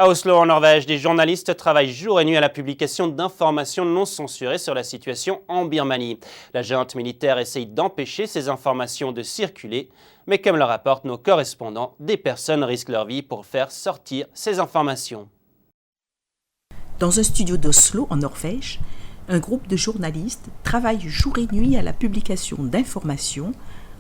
À Oslo, en Norvège, des journalistes travaillent jour et nuit à la publication d'informations non censurées sur la situation en Birmanie. La junte militaire essaye d'empêcher ces informations de circuler, mais comme le rapportent nos correspondants, des personnes risquent leur vie pour faire sortir ces informations. Dans un studio d'Oslo, en Norvège, un groupe de journalistes travaille jour et nuit à la publication d'informations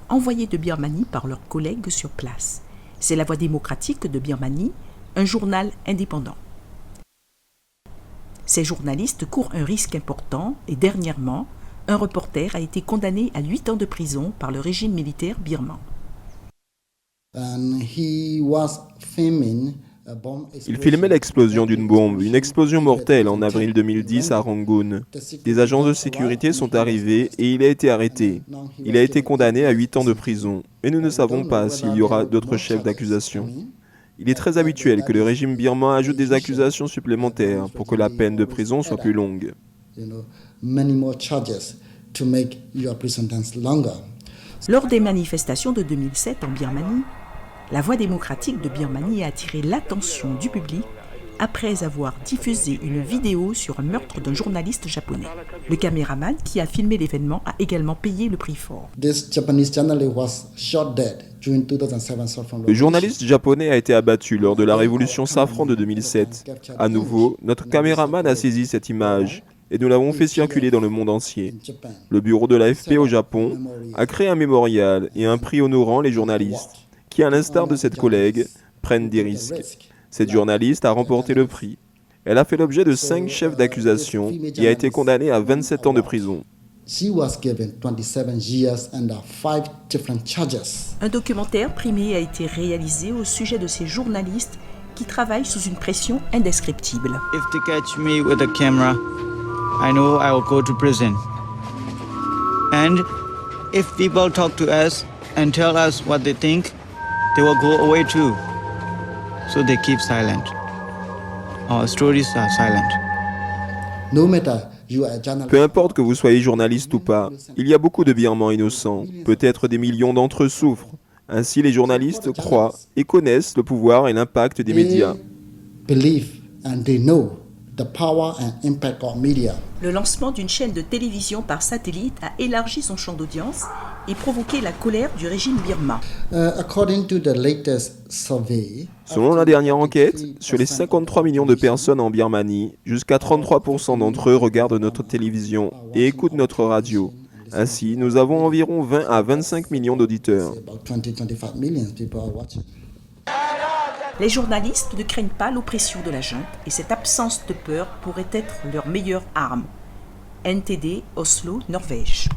envoyées de Birmanie par leurs collègues sur place. C'est la Voix démocratique de Birmanie, un journal indépendant. Ces journalistes courent un risque important et dernièrement, un reporter a été condamné à 8 ans de prison par le régime militaire birman. Il filmait l'explosion d'une bombe, une explosion mortelle en avril 2010 à Rangoon. Des agents de sécurité sont arrivés et il a été arrêté. Il a été condamné à 8 ans de prison et nous ne savons pas s'il y aura d'autres chefs d'accusation. Il est très habituel que le régime birman ajoute des accusations supplémentaires pour que la peine de prison soit plus longue. Lors des manifestations de 2007 en Birmanie, la Voix démocratique de Birmanie a attiré l'attention du public après avoir diffusé une vidéo sur un meurtre d'un journaliste japonais. Le caméraman qui a filmé l'événement a également payé le prix fort. Le journaliste japonais a été abattu lors de la révolution safran de 2007. À nouveau, notre caméraman a saisi cette image et nous l'avons fait circuler dans le monde entier. Le bureau de l'AFP au Japon a créé un mémorial et un prix honorant les journalistes qui, à l'instar de cette collègue, prennent des risques. Cette journaliste a remporté le prix. Elle a fait l'objet de 5 chefs d'accusation et a été condamnée à 27 ans de prison. Un documentaire primé a été réalisé au sujet de ces journalistes qui travaillent sous une pression indescriptible. If they catch me with a camera, I know I will go to prison. And if people talk to us and tell us what they think, they will go away too. So they keep silent. Our stories are silent. Peu importe que vous soyez journaliste ou pas, il y a beaucoup de Birmans innocents. Peut-être des millions d'entre eux souffrent. Ainsi, les journalistes croient et connaissent le pouvoir et l'impact des médias. Le lancement d'une chaîne de télévision par satellite a élargi son champ d'audience et provoqué la colère du régime birman. Selon la dernière enquête, sur les 53 millions de personnes en Birmanie, jusqu'à 33% d'entre eux regardent notre télévision et écoutent notre radio. Ainsi, nous avons environ 20 à 25 millions d'auditeurs. Les journalistes ne craignent pas l'oppression de la junte et cette absence de peur pourrait être leur meilleure arme. NTD, Oslo, Norvège.